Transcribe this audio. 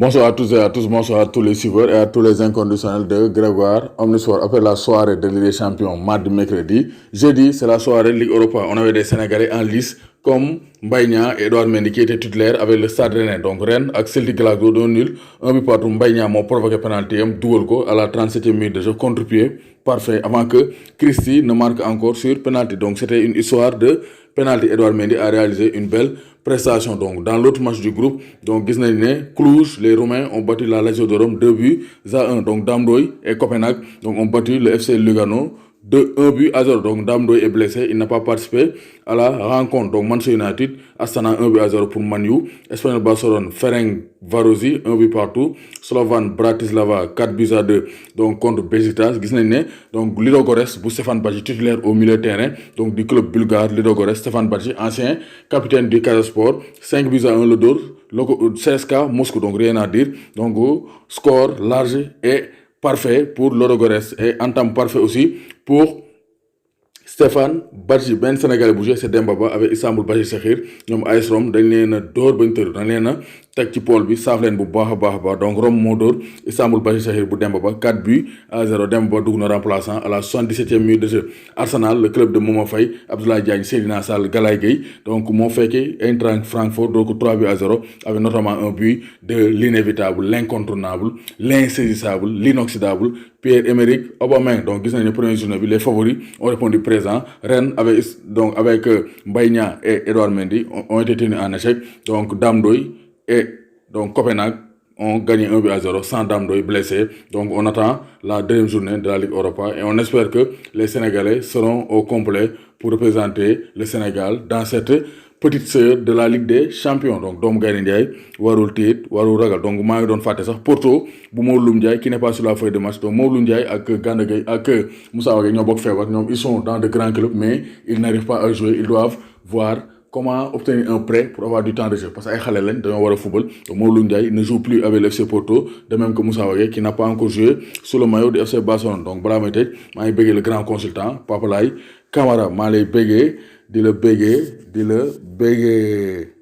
Bonsoir à tous et à tous, bonsoir à tous les suiveurs et à tous les inconditionnels de Grégoire Omnisport. Après la soirée de Ligue des Champions, mardi, mercredi, jeudi, c'est la soirée Ligue Europa. On avait des Sénégalais en lice comme Mbaye Niang et Edouard Mendy qui étaient titulaires avec le Stade Rennais. Donc Rennes ak Celtic Glasgow 2-0, un but partout. Mbaye Niang moo provoqué penalty am dugal ko à la 37e minute de jeu, contre-pied parfait avant que Christie ne marque encore sur penalty. Donc c'était une histoire de penalty. Edouard Mendy a réalisé une belle prestation. Donc dans l'autre match du groupe, donc gis nañ ne Cluj, les Roumains ont battu la Lazio de Rome 2-1. Donc Dame Doye et Copenhague donc ont battu le FC Lugano de 1-0. Donc Dame Doye est blessé, il n'a pas participé à la rencontre. Donc Manchester United, Astana 1-0 pour Man U. Espanyol Barcelone, Ferencvárosi 1 partout. Slovan Bratislava 4-2 donc contre Beşiktaş. Gis nañ ne donc Ludogorets bu Stéphane Badji titulaire au milieu de terrain donc du club bulgare Ludogorets. Stéphane Badji, ancien capitaine du Kazaspor, 5-1 le dóor CSKA Moscou, donc rien à dire. Donc score large et parfait pour Ludogorets et entame parfait aussi pour Stéphane Badji. Ben Sénégalais bu joué c'est Demba Ba avec Istanbul Başakşehir. ñoom AS Rome dañ leen a dóor bañ tër, dañ leen a teg ci pôle bi saaf leen bu baax a baax. Donc Rome moo dóor Istanbul Başakşehir bu Demba Ba 4-0. Demba Ba dugg na remplaçant à la 77e minute de jeu. Arsenal, le club de Momo Faye, Abdoulaye Diagne, Seydina Sall, Galaye Gueye donc moo fekkee Eintracht Francfort donc 3-0 avec notamment un but de l'inévitable, l'incontournable, l'insaisissable, l'inoxydable Pierre-Emerick Aubameyang. Donc gis nañ ne première journée bi les favoris ont répondu présent. Rennes avec Mbaye Niang et Edouard Mendy ont été tenus en échec. Donc Dame Doye et donc Copenhague ont gagné 1-0 sans Dame Doye blessé. Donc on attend la deuxième journée de la Ligue Europa et on espère que les Sénégalais seront au complet pour représenter le Sénégal dans cette petite sœur de la Ligue des Champions. Donc doomu Gaynde Ndiaye warul tiit warul ragal. Donc maa ngi doon fàtte sax Porto bu Mawloum Ndiaye qui n'est pas sur la feuille de match. Donc Mawloum Ndiaye ak Gana Gueye ak Moussa Wagué ñoo bokk feebar. Ñoom ils sont dans de grands clubs mais ils n'arrivent pas à jouer. Ils doivent voir comment obtenir un prêt pour avoir du temps de jeu parce que ay xale lañ dañoo war a football. Donc Mawloum Ndiaye ne joue plus avec le FC Porto, de même que Moussa Wagué qui n'a pas encore joué sous le maillot du FC Barcelone. Donc balaa may tëj maa ngi bëggee le grand consultant Papa Laye Camara, maa lay bëggee di la bëggee.